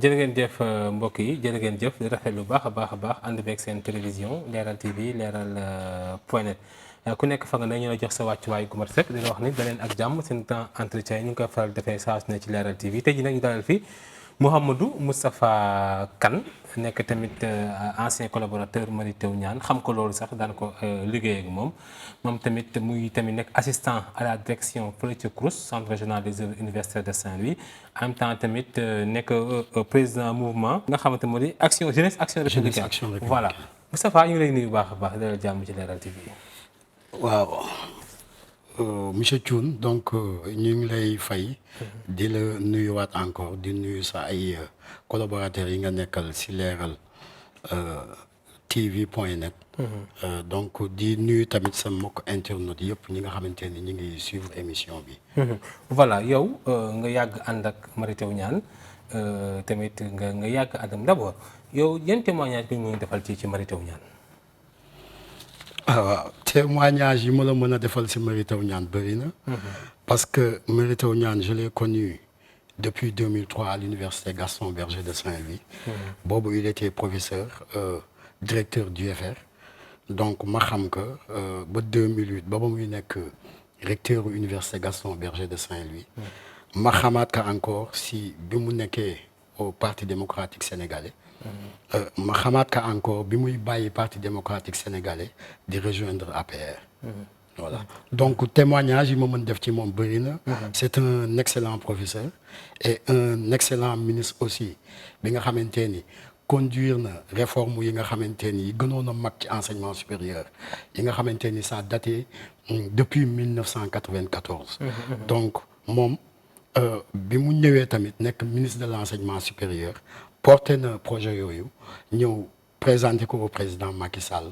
jërë ngeen jëf mbokk yi jërë ngeen jëf di rafet lu baax a baax ànd beeg seen télévision Leral TV Leral point net ku nekk fa nga ne ñu la jox sa wàccuwaay gu mat sëkk di la wax ni daleen ak jàmm seen temps entretien yi ñu ngi koy faral defee saa su ne ci Leral TV tey jii nag ñu dalal fi Mouhamadou Moustapha Kane nekk tamit ancien collaborateur Mary Teuw Niane xam ko loolu sax daan ko liggéey ak moom tamit muy tamit nekk assistant à la direction fële ca CROUS centre régional des œuvres universitaires de Saint-Louis en même temps tamit nekk président mouvement nga xamante moo di action jeunesse action républicaine voilà Moustapha ñu ngi lay nuyu bu baax a baax dalal jàmm ci Leral TV. waaw monsieur Thioune donc ñu ngi lay fay di la nuyuwaat encore di nuyu sa ay collaborateurs yi nga nekkal ci Leral TV point net donc di nuyu tamit sa mbokk internautes yëpp ñi nga xamante ni ñu ngi suivre émission bi. voilà yow nga yàgg ànd ak Mary Teuw Niane tamit nga yàgg ànd ak d'abord yow yan témoignage bi ñu defal ci Mary Teuw Niane. waaw témoignage yi ma la mën a defal ci Mary Teuw Niane bëri na. parce que Mary Teuw Niane je l'ai connu depuis 2003 à l'université Gaston Berger de Saint-Louis. boobu il était professeur directeur d'UFR donc ma xam que ba 2008 ba muy nekk recteur université Gaston Berger de Saint-Louis. ma xamaat ka encore si bi mu nekkee au Parti démocratique sénégalais. ma xamaat ka encore bi muy bàyyi Parti démocratique sénégalais di rejoindre APR. voilà donc témoignage yi ma mën def ci moom bëri na. c'est un excellent professeur et un excellent ministre aussi bi nga xamante ni conduire na réforme yi nga xamante ni yi gënoon a mag ci enseignement supérieur yi nga xamante ni ça daté depuis 1994. donc moom bi mu ñëwee tamit nekk ministre de l'enseignement supérieur porté na projet yooyu ñëw présenté ko au président Macky Sall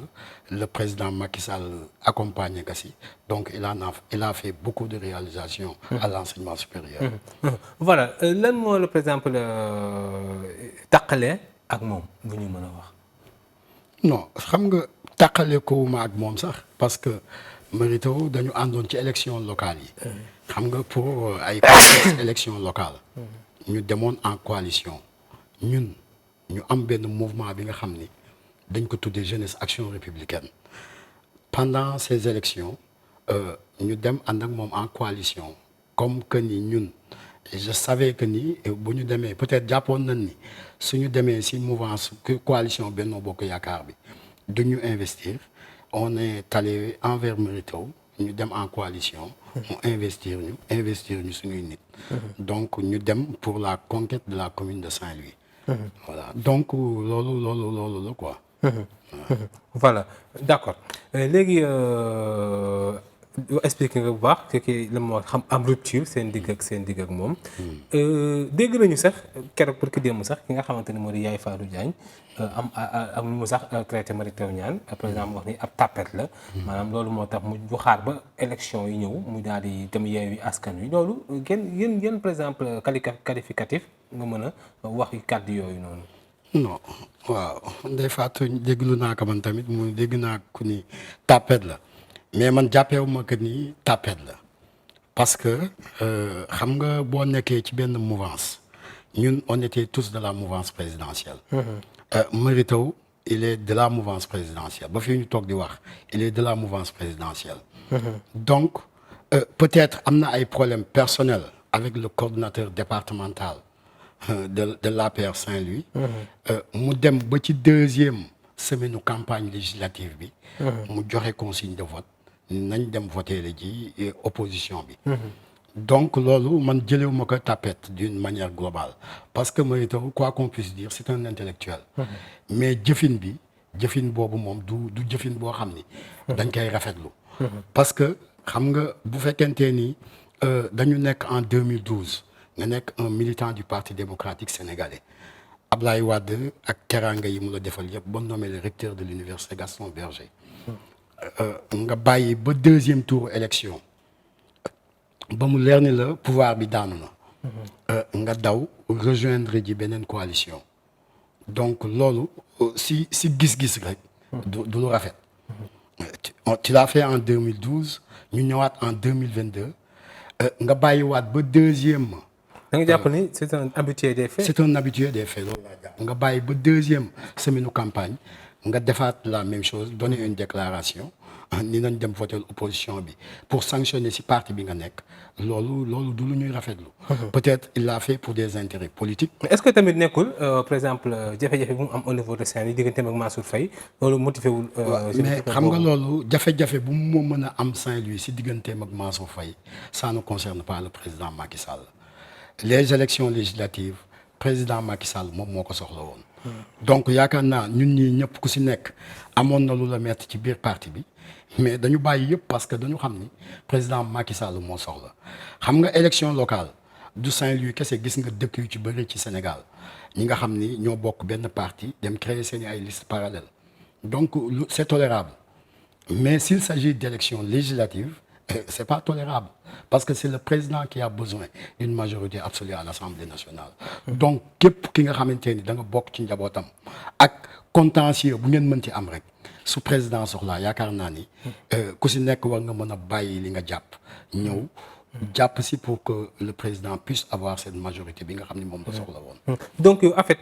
le président Macky Sall accompagné ko si donc il a fait beaucoup de réalisations à l'enseignement supérieur. voilà lan moo la par exemple taqale ak moom bu ñu mën a wax. non xam nga taqale ko ma ak moom sax parce que Mary Teuw dañu àndoon ci élection locale yi. xam nga pour ay élection locale ñu demoon en coalition ñun ñu am benn mouvement bi nga xam ni dañ ko tuddee jeunesse action républicaine pendant ces élections ñu dem ànd ak moom en coalition comme que ni ñun je savais que ni bu ñu demee peut-être jàppoon nañ ni suñu demee ci mouvance coalition Benno Bokk Yaakaar bi du ñu investir on est allé envers Mary Teuw ñu dem en coalition mu investir ñu suñuy nit donc ñu dem pour la conquête de la commune de Saint-Louis. voilà donc loolu la quoi. voilà d'accord léegi expliqué nga bu baax kii la moo xam am rupture seen digg ak moom. dégg nañu sax keroog pour que démb sax ki nga xamante ne moo di Yaye Fatou Diagne am mu sax traité Mary Teuw Niane par exemple wax ni ab tapette la. maanaam loolu moo tax mu xaar ba élection yi ñëw mu daal di dem Yewwi Askan Wi loolu yéen par exemple qualificatif nga mën a wax kàddu yooyu noonu. non waaw Ndeye Fatou déglu naa ko man tamit mu dégg naa ku ni tapette la mais man jàppeewu ma que ni tapette la parce que xam nga boo nekkee ci benn mouvance ñun on était tous de la mouvance présidentielle. Mary Teuw il est de la mouvance présidentielle ba fii ñu toog di wax il est de la mouvance présidentielle. donc peut-être am na ay problèmes personnels avec le coordonnateur départemental de l'APR Saint-Louis. mu dem ba ci deuxième semaine u campagne législative bi. mu joxe consigne de vote nañ dem voter la ji opposition bi. donc loolu man jëlewuma ko tapette d'une manière globale parce que Mary Teuw quoi qu'on puisse dire c'est un intellectuel. mais jëfin boobu moom du jëfin boo xam ni. dañ koy rafetlu. parce que xam nga bu fekkente ni dañu nekk en 2012 nga nekk un militant du Parti démocratique sénégalais Ablaye Wade ak teraanga yi mu la defal yëpp ba nommé le recteur de l'université Gaston Berger. nga bàyyi ba deuxième tour élection ba mu leer ni la pouvoir bi daanu na. nga daw rejoindre ji beneen coalition. donc loolu si gis-gis rek. du lu rafet. tu l'as fait en 2012 ñu ñëwaat en 2022 nga bàyyiwaat ba deuxième da nga jàpp ni c'est un habitué des faits. c'est un habitué des faits loolu laa jàpp nga bàyyi ba deuxième semaine de campagne nga defaat la même chose donner une déclaration ni nañ dem voter opposition bi pour sanctionner ci parti bi nga nekk loolu du lu ñuy rafetlu. peut-être il l'a fait pour des intérêts politiques. mais est-ce que tamit nekkul par exemple jafe-jafe bu mu am au niveau de Saint-Louis digganteem ak Mansour Faye loolu motivé wul. mais xam nga loolu jafe-jafe bu mu mën a am Saint-Louis ci digganteem ak Mansour Faye ça ne concerne pas le président Macky Sall les élections législatives président Macky Sall moom moo ko soxla woon. donc yaakaar naa ñun ñii ñëpp ku ci nekk amoon na lu la metti ci biir parti bi. mais dañu bàyyi yëpp parce que dañu xam ni président Macky Sall moo soxla xam nga élection locale du Saint-Louis kese gis nga dëkk yu ci bëri ci Sénégal ñi nga xam ni ñoo bokk benn parti dem créer seeni ay listes parallèles donc c'est tolérable mais s'il s'agit d'élections législatives c'est pas tolérable parce que c'est le président qui a besoin d'une majorité absolue à l'Assemblée nationale donc képp ki nga xamante ni da nga bokk ci njabootam ak contentieux bu ngeen mën ci am rek su président soxlaa yaakaar naa ni ku si nekk war nga mën a bàyyi li nga jàpp ñëw jàpp si pour que le président puisse avoir cette majorité bi nga xam ni moom la soxla woon. donc yow en fait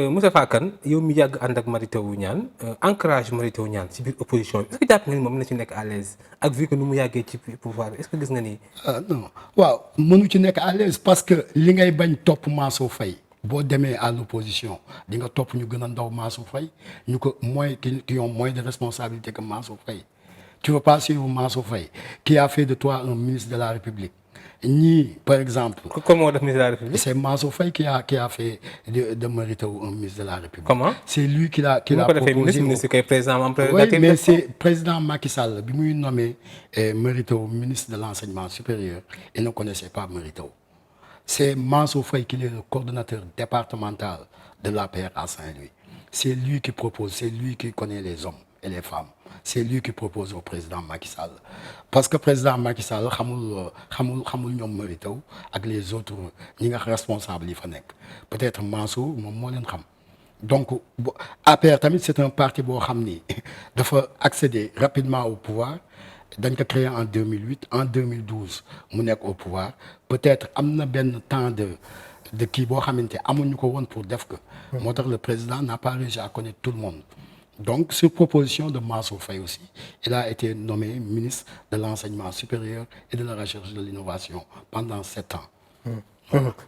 Moustapha Kane yow mi yàgg ànd ak Mary Teuw Niane encourage Mary Teuw Niane si biir opposition bi est-ce que jàpp nga ni moom na ci nekk à l'aise ak vu que nu mu yàggee ci pouvoir bi est-ce que gis nga ni. non waaw mënu ci nekk à l'aise parce que li ngay bañ topp Mansour Faye boo demee à l'opposition di nga topp ñu gën a ndaw Mansour Faye ñu ko moins qui ont moins de responsabilité que Mansour Faye tu veux pas suivre Mansour Faye qui a fait de toi un ministre de la République ñii par exemple. comment def ministre de la République. c'est Mansour Faye qui a fait de Mary Teuw un ministre de la République. comment c'est lui qui l'a proposé ministre kay président am oui mais c'est président Macky Sall bi muy nommé Mary Teuw ministre de l'enseignement supérieur il ne connaissait pas Mary Teuw c'est Mansour Faye qui est le coordonnateur départemental de l'APR à Saint-Louis c'est lui qui propose c'est lui qui connaît les hommes et les femmes c'est lui qui propose au président Macky Sall parce que président Macky Sall xamul ñoom Mary Teuw ak les autres ñi nga responsables yi fa nekk peut-être Mansour moom moo leen xam donc APR tamit c'est un parti boo xam ni dafa accéder rapidement au pouvoir dañ ko créé en 2008 en 2012 mu nekk au pouvoir peut-être am na benn temps de kii boo xamante amuñu ko woon pour def ko moo tax le président n'a pas réussi à connaître tout le monde donc sur proposition de Mansour Faye aussi il a été nommé ministre de l'enseignement supérieur et de la recherche et de l'innovation pendant 7 ans.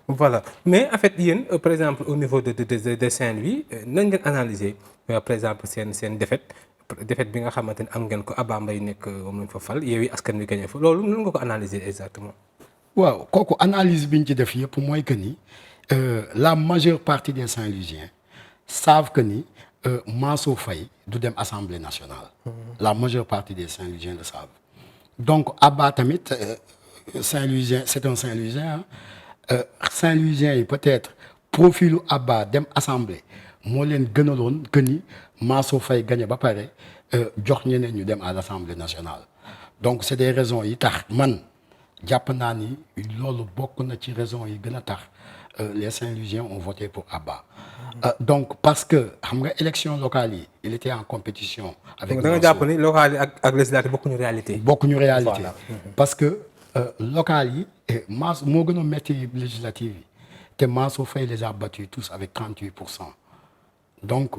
Voilà mais en fait yéen par exemple au niveau de Saint-Louis nan ngeen analyser par exemple seen défaite bi nga xamante ne am ngeen ko Abba Mbaye nekk moom lañ fa fal Yewwi Askan Wi gagné fa loolu nan nga ko analyser exactement. waaw kooku analyse bi ñu ci def yëpp mooy que ni la majeure partie des Saint-Louisiens savent que ni Mansour Faye du dem Assemblée nationale. La majeure partie des Saint-Louisiens le savent. donc Abba tamit Saint-Louisien c'est un Saint-Louisien Saint-Louisien yi peut-être profilu Abba dem Assemblée moo leen gënaloon que ni Mansour Faye gagné ba pare jox ñeneen ñu dem à l'Assemblée nationale donc c'est des raisons yi tax man jàpp naa ni loolu bokk na ci raisons yi gën a tax les Saint-Louisiens ont voté pour Abba. donc parce que xam nga élection locale yi il était en compétition. avec da nga jàpp ni locale yi ak législative bokkuñu réalité. bokkuñu réalité parce que locale yi Mansour moo gën a métti législative yi te Mansour Faye les a battus tous avec 38%. donc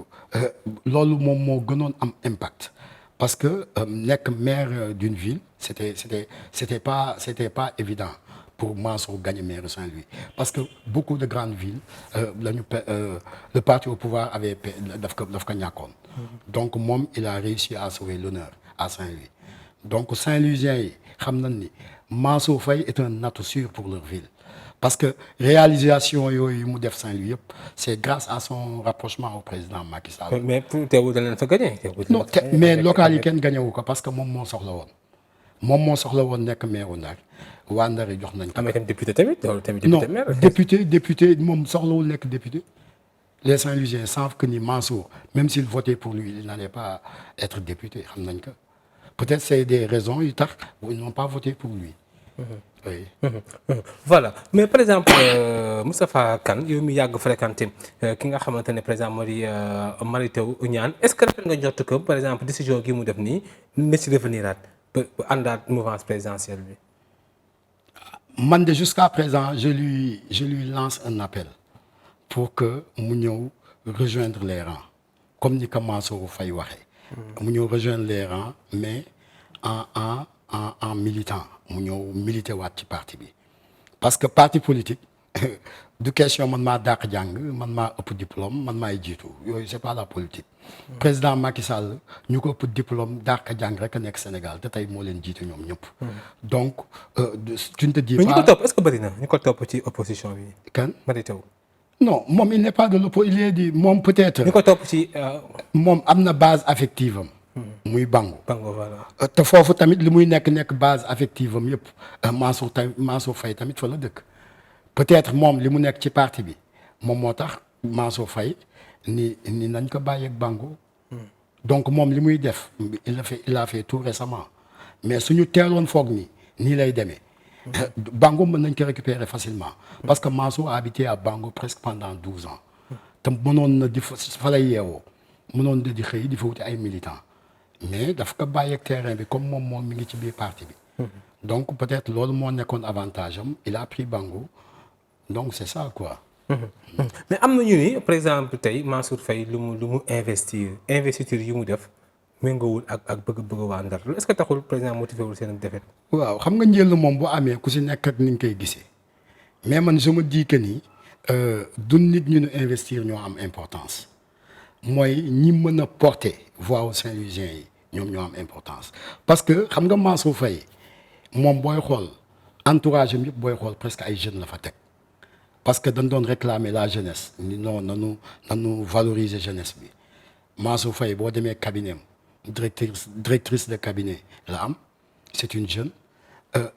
loolu moom moo gënoon am impact parce que nekk maire d'une ville c'était pas évident pour Mansour gagner maire Saint-Louis parce que beaucoup de grandes villes le parti au pouvoir avait daf ko ñàkkoon donc moom il a réussi à sauver l'honneur à Saint-Louis donc Saint-Louisiens yi xam nañ ni Mansour Faye est un atout sûr pour leur ville parce que réalisation yooyu mu def Saint-Louis yëpp c'est grâce à son rapprochement au président Macky Sall. mais pour teewul da leen fa gagné. non mais local yi kenn gagné wu ko parce que moom moo soxla woon nekk maire Ndar waa Ndar yi jox nañ ko. mais tam député tamit loolu tamit. non député moom soxlawul nekk député. les Saint-Louisiens savent que ni Mansour même s'il votait pour lui il n'allait pas être député xam nañ ko peut-être c'est des raisons yu tax ils n'ont pas voté pour lui. oui. voilà mais par exemple Moustapha Kane yow mi yàgg fréquenté ki nga xamante ne par exemple moo di Mary Teuw Niane est-ce que rafet nga jot que par exemple décision gi mu def nii na ci revenir aat ba àndaat mouvance présidentielle bi. man de jusqu'à présent je lui lance un appel pour que mu ñëw rejoindre les rangs comme ni ko Mansour Faye waxee. mu ñëw rejoindre les rangs mais en militant mu ñëw militer waat ci parti bi parce que parti politique du question man maa dàq jàng man maa ëpp diplôme man maay jiitu yooyu c'est pas la politique. président Macky Sall ñu ko ëpp diplôme dàq jàng rek a nekk Sénégal te tey moo leen jiitu ñoom ñëpp. donc tu ne te dis pas. mais ñu ko topp est-ce que bëri na ñu ko topp ci opposition bi. kan bëri taw. non moom il n'est pas de l'opposition il est di moom peut-être. ñu ko topp ci. moom am na base affective am. muy Bango. Bango voilà. te foofu tamit li muy nekk base affective am yëpp Mansour Faye tamit fa la dëkk. peut-être moom li mu nekk ci parti bi moom moo tax Mansour Faye ni nañ ko bàyyeeg Bango. donc moom li muy def il a fait tout récemment mais suñu teeloon foog ni nii lay demee. Bango mën nañ ko récupérer facilement. parce que Mansour a habité à Bango presque pendant 12 ans. te mënoon na di fa lay yeewoo mënoon na di xëy di fa wuti ay militants mais daf ko bàyyeeg terrain bi comme moom mi ngi ci biir parti bi. donc peut-être loolu moo nekkoon avantage am il a pris Bango donc c'est ça quoi. mais am na ñu ni par exemple tey Mansour Faye lu mu investiture yu mu def méngoowul ak bëgg waa Ndar est-ce que taxul président motivé wul seen défaite. waaw xam nga njël moom bu amee ku si nekk ak ni nga koy gisee mais man je me dis que ni du nit ñu investir ñoo am importance mooy ñi mën a porter voix aux Saint-Louisiens yi ñoom ñoo am importance parce que xam nga Mansour Faye moom booy xool entourage am yëpp booy xool presque ay jeunes la fa teg. parce que dañ doon réclamer la jeunesse ni non nanu valoriser jeunesse bi Mansour Faye boo demee cabinet am directrice de cabinet la am c'est une jeune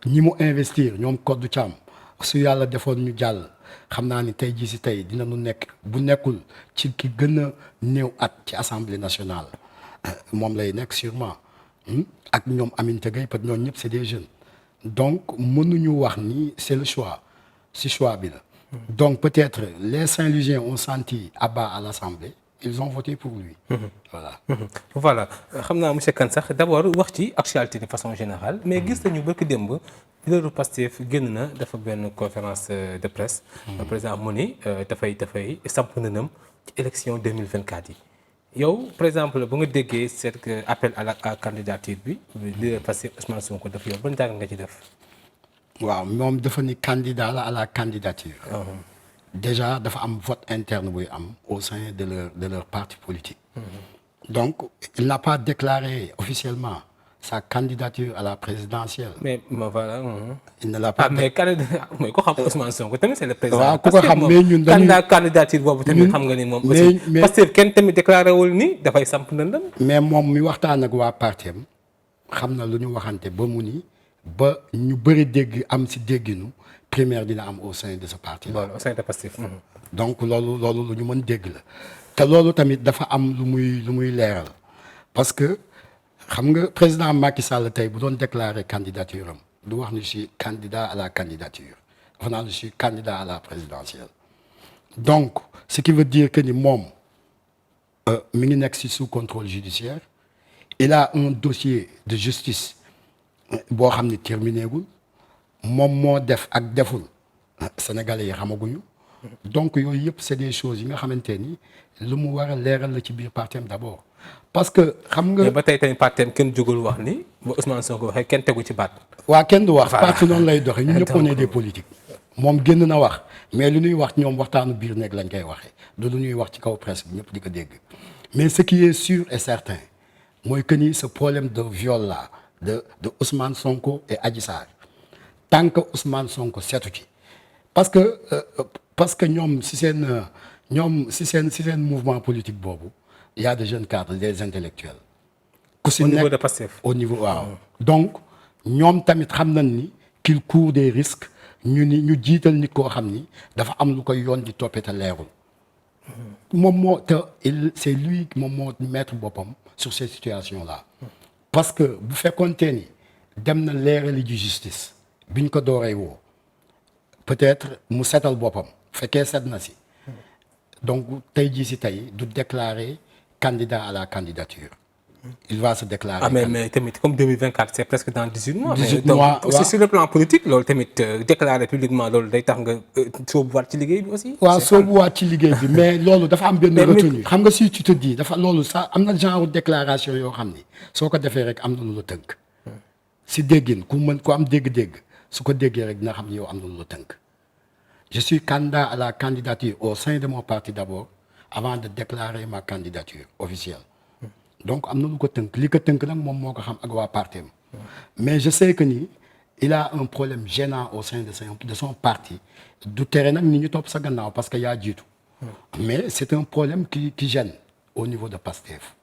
ñi mu investir ñoom Codou Thiam su yàlla defoon ñu jàll xam naa ni tey jii si tey dinañu nekk bu nekkul ci ki gën a néew at ci assemblée nationale moom lay nekk sûrement ak ñoom Aminata Gueye parce que ñoom ñëpp c'est des jeunes donc mënuñu wax ni c'est le choix si choix bi la. donc peut-être les Saint-Louisiens ont senti Abba à l'Assemblée ils ont voté pour lui. voilà xam naa monsieur Kane sax d'abord wax ci actualité de façon générale mais gis nañu barki démb leaderu Pastef génn na dafa benn conférence de presse. par exemple mu ni dafay samp nënam ci élection 2024 yi. yow par exemple bu nga déggee cet appel à la candidature bi leader Pastef Ousmane Sonko dafa yow ban jàng nga ci def. waaw moom dafa ni candidat la à la candidature. déjà dafa am vote interne buy am au sein de leur parti politique. donc il n'a pas déclaré officiellement sa candidature à la présidentielle. mais voilà. il ne l'a pas. mais candidat mooy ko xam Ousmane Sonko tamit c'est le président. waaw ku ko xam mais ñun dañuy candidature boobu tamit xam nga ni moom. aussi parce que kenn tamit déclaré wul ni dafay samp ndëndam. mais moom mi waxtaan ak waa partem xam na lu ñu waxante ba mu ni. ba ñu bëri dégg am si dégginu primaire dina am au sein de ce parti là. au sein de Pastef. donc loolu lu ñu mën dégg la te loolu tamit dafa am lu muy leeral parce que xam nga président Macky Sall tey bu doon déclarer candidature am du wax ni je suis candidat à la candidature dafa naan je suis candidat à la présidentielle donc ce qui veut dire que ni moom mi ngi nekk si sous contrôle judiciaire il a un dossier de justice boo xam ne terminé gul moom moo def ak deful sénégalais yi xamaguñu donc yooyu yëpp c'est des choses yi nga xamante ni lu mu war a leeral la ci biir partem d'abord parce que xam nga. mais ba tey tamit partem kenn jógul wax ni ba Ousmane Sonko waxee kenn tegu ci baat. waa kenn du wax parti noonu lay doxee ñun ñëpp on est des politiques moom génn na wax mais lu ñuy wax ñoom waxtaanu biir nekk lañ koy waxee du lu ñuy wax ci kaw presse bi ñëpp di ko dégg mais ce qui est sûr et certain mooy que ni ce problème de viol là. de Ousmane Sonko et Adji Sarr tant que Ousmane Sonko seetu ci parce que ñoom si seen mouvement politique boobu il y a des jeunes cadres des intellectuels ku si nekk au niveau de Pastef au niveau waaw donc ñoom tamit xam nañ ni qu'il court des risques ñu jiital nit koo xam ni dafa am lu koy yoon di toppee te leerul moom moo te c'est lui moom moo mettre boppam sur ces situations là parce que bu fekkoonte ni dem na leerali ji justice biñ ko dooree woo peut-être mu setal boppam fekkee set na si donc tey jii si tey du déclarer candidat à la candidature il va se déclarer. mais tamit comme 2024 c'est presque dans 18 mois. 18 mais mois donc sur le plan politique loolu tamit déclarer publiquement loolu day tax nga sóobuwaat ci liggéey bi aussi. waaw sóobuwaat ci liggéey bi mais loolu dafa am benn retenue. xam nga si tu te dis dafa loolu sax am na genre déclaration yoo xam ni soo ko defee rek am na lu la tënk. si déggin ku am dégg-dégg su ko déggee rek dina xam ni yow am na lu la tënk. je suis candidat à la candidature au sein de mon parti d'abord avant de déclarer ma candidature officielle. donc am na lu ko tënk li ko tënk nag moom moo ko xam ak waa parti mais je sais que ni il a un problème gênant au sein de son parti du tere nag ni ñu topp sa gannaaw parce que yaa jiitu mais c'est un problème qui gêne au niveau de Pastef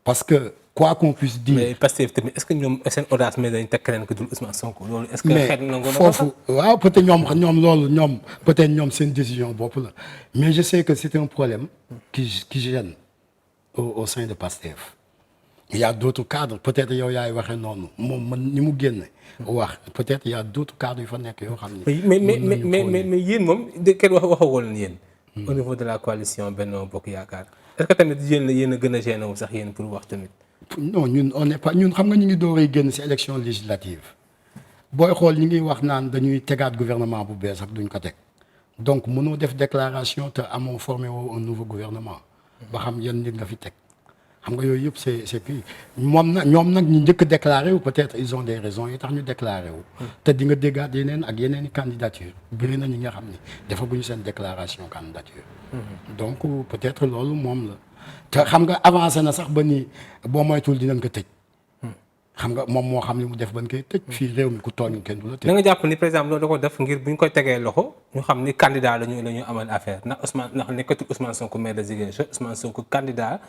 parce que quoi qu'on puisse dire. mais Pastef tamit est-ce que ñoom seen audace mais dañ teg keneen ku dul Ousmane Sonko loolu est-ce que xeet na nga foofu waaw peut-être ñoom loolu ñoom peut-être ñoom seen décision bopp la mais je sais que c'est un problème qui gêne au sein de Pastef. il y a d'autres cadres peut-être yow yaay waxee noonu moom man ni mu génne wax peut-être il y a d'autres cadres yu fa nekk yoo xam ne. mais yéen moom kenn waxagoo leen yéen. au niveau de la coalition Benno Bokk Yaakaar est-ce que tamit yéen a gën a gêné wu sax yéen pour wax tamit. non ñun on n'est pas ñun xam nga ñu ngi dooree génn ci élection législative booy xool ñi ngi wax naan dañuy tegaat gouvernement bu bees ak duñ ko teg donc mënoo def déclaration te amoo formé woo un nouveau gouvernement ba xam yan nit nga fi teg. xam nga yooyu yëpp c'est puis ñoom nag ñu njëkk a déclaré wu peut-être ils ont des raisons yi tax ñu déclaré wu. te di nga déggaat yeneen ak yeneen i candidature bëri na ñi nga xam ni defaguñu seen déclaration candidature. donc peut-être loolu moom la te xam nga avancé na sax ba ni boo moytuwul dinañ ko tëj. xam nga moom moo xam li mu def ban koy tëj. fii réew mi ku tooñ kenn du la tëj. da nga jàpp ni par exemple loolu da ko def ngir bu ñu koy tegee loxo ñu xam ni candidat la ñu amal affaire ndax nekkatul Ousmane Sonko maire de Ziguinchor Ousmane Sonko candidat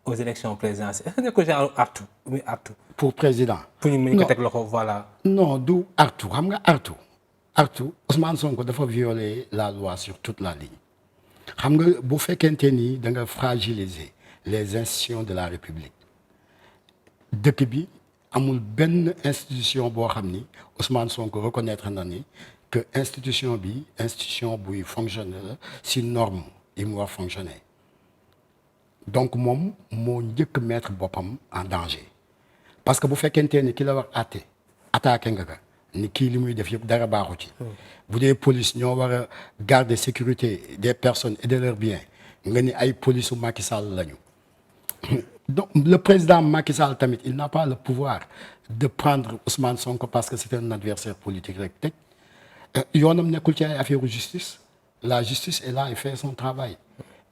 aux élections présidentielles est-ce que nekkul genre artu muy artu. pour président. pour ñu mën ko teg loxo voilà. non du artu xam nga artu Ousmane Sonko dafa violer la loi sur toute la ligne xam nga bu fekkente ni da nga fragiliser les institutions de la République dëkk bi amul benn institution boo xam ni Ousmane Sonko reconnaître na ni que institution buy fonctionner la si norme yi mu war fonctionner. donc moom moo njëkk mettre boppam en danger parce que bu fekkente ni ki la wax attaqué nga ka ni kii li muy def yëpp dara baaxu ci. bu dee police ñoo war a garder sécurité des personnes et de leurs biens nga ni ay police u Macky Sall lañu. donc le président Macky Sall tamit il n'a pas le pouvoir de prendre Ousmane Sonko parce que c'est un adversaire politique rek tëj yoonam nekkul ci ay affaire justice la justice est là et fait son travail.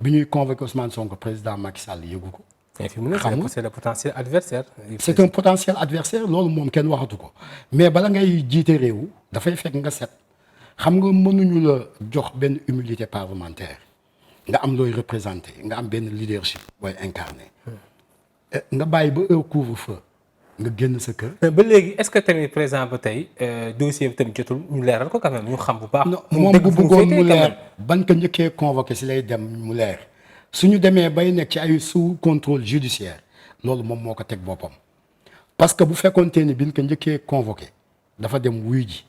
bi ñuy convoqué Ousmane Sonko président Macky Sall yëgu ko. c'est le potentiel adversaire. c'est un potentiel adversaire loolu moom kenn waxatu ko mais bala ngay jiite réew dafay fekk nga set xam nga mënuñu la jox benn humilité parlementaire nga am looy représenter nga am benn leadership booy incarner nga bàyyi ba heure couvre-feu nga génn sa kër. mais ba léegi est-ce que tamit par exemple tey dossier bi tamit jotul ñu leeral ko quand même ñu xam bu baax. moom bu bëggoon mu leer ban ko njëkkee convoqué si lay dem mu leer suñu demee bay nekk ci ay sous contrôle judiciaire loolu moom moo ko teg boppam parce que bu fekkoonte ni biñ ko njëkkee convoqué dafa dem wuy ji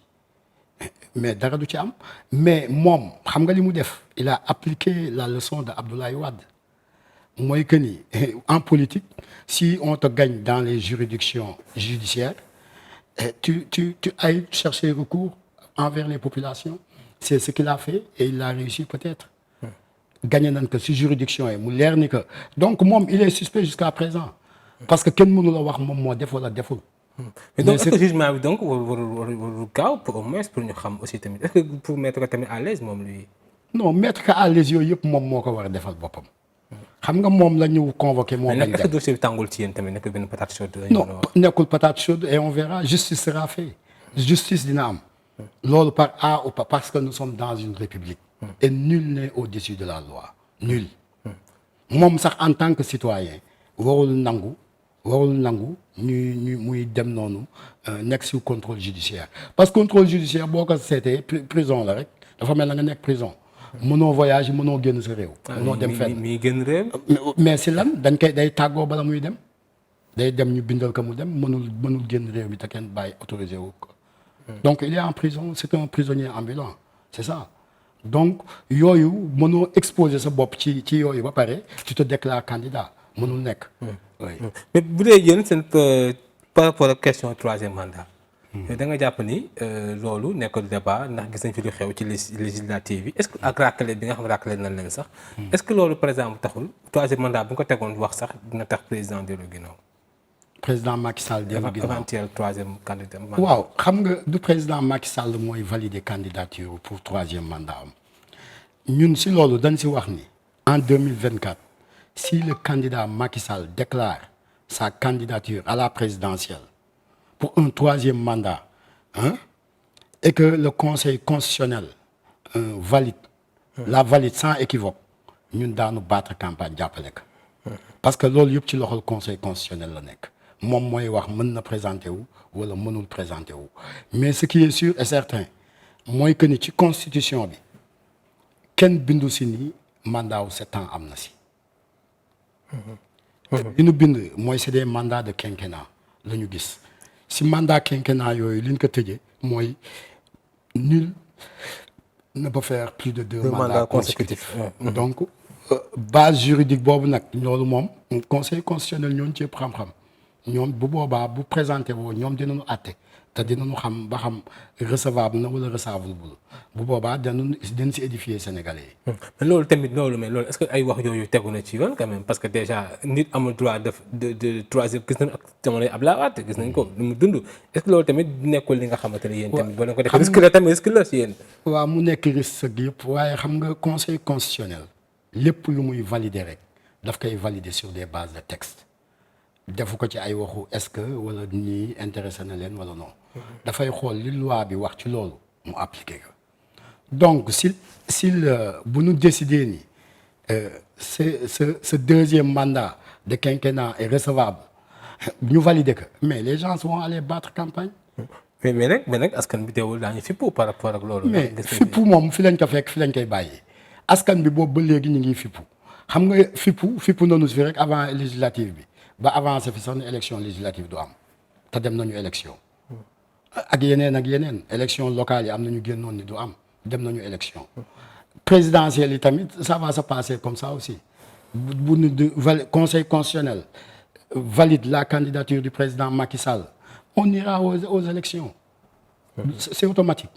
mais dara du ci am mais moom xam nga li mu def il a appliqué la leçon de Abdoulaye Wade. mooy que ni en politique si on te gagne dans les juridictions judiciaires tu ailles chercher recours envers les populations c'est ce qu'il a fait et il l'a réussi peut-être gagné nañ ko si juridiction yi mu leer ni que donc moom il est suspect jusqu'à présent parce que kenn mënu la wax moom moo def wala deful. mais donc est-ce que jugement bi donc warul gaaw pour au moins pour ñu xam aussi tamit est-ce que pour mettre ko tamit à l'aise moom lui. non mettre ko à l'aise yooyu yëpp moom moo ko war a defal boppam. xam nga moom la ñu convoqué moom lañ est-ce que dossier bi tàngul ci yéen tamit nekk benn patate chaude. non nekkul patate chaude et on verra justice sera fait justice dina am. loolu par A ou pas parce que nous sommes dans une république. et nul n'est au-dessus de la loi nul. moom sax en tant que citoyen warul nangu ñuy muy dem noonu nekk sous contrôle judiciaire parce que contrôle judiciaire boo ko seetee prison la rek dafa mel na nga nekk prison. mënoo voyage mënoo génn sa réew. mënoo dem fenn mi génn réew. mais si lan dañ koy day tàggoo bala muy dem day dem ñu bindal ko mu dem mënul génn réew mi te kenn bàyyi autorisé wu ko. donc il est en prison c'est un prisonnier ambulant c'est ça donc yooyu mënoo exposer sa bopp ci yooyu ba pare tu te déclares candidat mënul nekk. oui mais bu dee yéen seen par rapport ak question troisième mandat. da nga jàpp ni loolu nekkul débat ndax gis nañ fi lu xew ci législative yi est-ce que ak ràkkale bi nga xam ràkkale nañ leen sax. est-ce que loolu par exemple taxul troisième mandat bu nga ko tegoon wax sax dina tax président dellu ginnaaw. président Macky Sall dellu ginnaaw éventuel troisième candidat. waaw xam nga du président Macky Sall mooy valider candidature pour troisième mandat am ñun si loolu dañ si wax ni en 2024 si le candidat Macky Sall déclare sa candidature à la présidentielle pour un troisième mandat et que le conseil constitutionnel valide la valide sans équivoque ñun daanu battre campagne jàppale ko parce que loolu yëpp ci loxol conseil constitutionnel la nekk moom mooy wax mën na présenter wu wala mënul présenter wu mais ce qui est sûr et certain mooy que ni ci constitution bi kenn bindu si ni mandat wu 7 ans am na si li ñu bind mooy c'est des mandats de quinquennat la ñu gis si mandat quinquennat yooyu li ñu ko tëjee mooy nul ne peut faire plus de 2 mandats consécutifs donc base juridique boobu nag loolu moom conseil constitutionnel ñooñu ci yëpp xam-xam ñoom bu boobaa bu présenté woo ñoom dinañu àtte te dinañu xam ba xam recevable na wala recevable bu boobaa dañu si édifier Sénégalais yi. mais loolu tamit mais loolu est-ce que ay wax yooyu tegu na ci yoon quand même parce que déjà nit amul droit de troisième gis nañu ak jamonoy Abdoulaye Wade gis nañ ko lu mu dund est-ce que loolu tamit nekkul li nga xamante ne yéen tamit boo leen ko defee risque la tamit risque la si yéen. waaw mu nekk risque yëpp waaye xam nga conseil constitutionnel lépp lu muy valider rek daf koy valider sur des bases de texte defu ko ci ay waxu est-ce que wala ñii intéressé na leen wala non dafay xool li loi bi wax ci loolu mu appliquer ko donc si bu ñu décider ni ce deuxième mandat de quinquennat est recevable ñu valider ko mais les gens vont aller battre campagne. mais nag askan bi teewul daañu fippu par rapport ak loolu. mais fippu moom fi lañ ko fekk fi lañ koy bàyyi askan bi boobu ba léegi ñu ngi fippu xam nga fippu noonu fi rek avant législative bi ba avancé fi sax ne élection législative du am te dem nañu élection ak yeneen élection locale yi am nañu génnoon ni du am dem nañu élection présidentielle yi tamit ça va se passer comme ça aussi bu conseil constitutionnel valide la candidature du président Macky Sall on ira aux élections c'est automatique.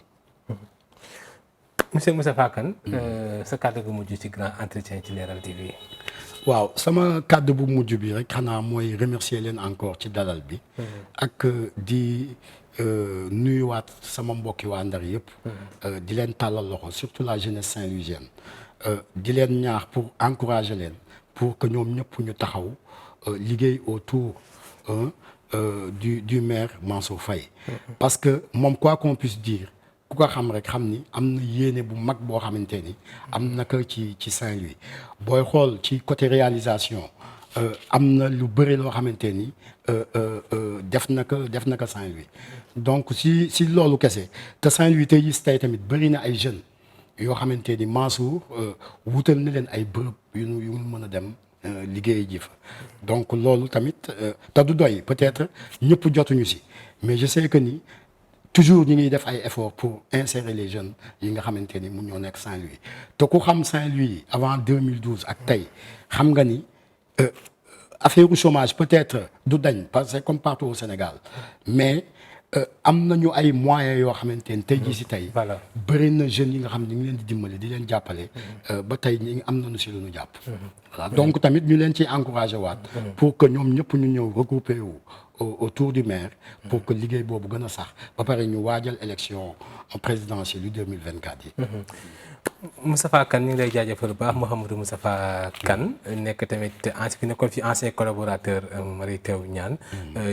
monsieur Moustapha Kane sa kàddu gu mujj ci grand entretien ci Leral TV. waaw sama kàddu bu mujj bi rek xanaa mooy remercier leen encore ci dalal bi. ak di nuyuwaat sama mbokki waa Ndar yëpp. di leen tàllal loxo surtout la jeunesse saint-louisienne di leen ñaax pour encourager leen pour que ñoom ñëpp ñu taxaw liggéey autour du maire Mansour Faye. parce que moom quoi qu'on puisse dire. ku ko xam rek xam ni am na yéene bu mag boo xamante ni am na ko ci Saint-Louis booy xool ci côté réalisation am na lu bëri loo xamante ni def na ko Saint-Louis donc si loolu kese te Saint-Louis tey gis tey tamit bëri na ay jeunes yoo xamante ni Mansour wutal na leen ay bërëb yu mu mën a dem liggéey ji fa donc loolu tamit te du doy peut-être ñëpp jotuñu si mais je sais que ni. toujours ñu ngi def ay efforts pour insérer les jeunes yi nga xamante ni mun ñoo nekk Saint-Louis te ku xam Saint-Louis avant 2012 ak tey xam nga ni affaire chômage peut-être du dañ parce que c'est comme partout au Sénégal mais am nañu ay moyens yoo xamante ni tey jii si tey. voilà bëri na jeunes yi nga xam ne ñu ngi leen di dimbali di leen jàppale. ba tey ñi am nañu si lu ñu jàpp. voilà donc tamit ñu leen ciy encouragé waat. pour que ñoom ñëpp ñu ñëw regrouper wu. autour du maire pour que liggéey boobu gën a sax ba pare ñu waajal élection présidentielle yu 2024 yi. Moustapha Kane ñu ngi lay jaajëfal bu baax Mouhamadou Moustapha Kane nekk tamit nekkoon fi ancien collaborateur Mary Teuw Niane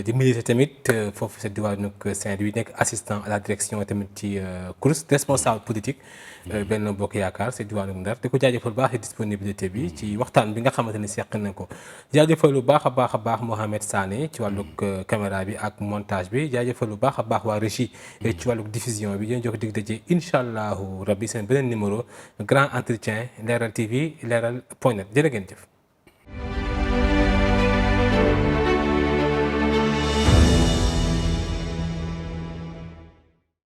di militer tamit foofu sa diwaanu Saint-Louis nekk assistant à la direction tamit ci CROUS responsable politique Benno Bokk Yaakaar sa diwaanu Ndar di ko jaajëfal bu baax ci disponibilité bi ci waxtaan bi nga xamante ni seq nañ ko jaajëfal lu baax a baax Mohamed Sané ci wàllug caméra bi ak montage bi jaajëfal lu baax a baax waa régie ci wàllug diffusion bi dina jox dig daje incha allahu rabbi seen beneen numéro grand entretien Leral TV Leral point net jërë ngeen jëf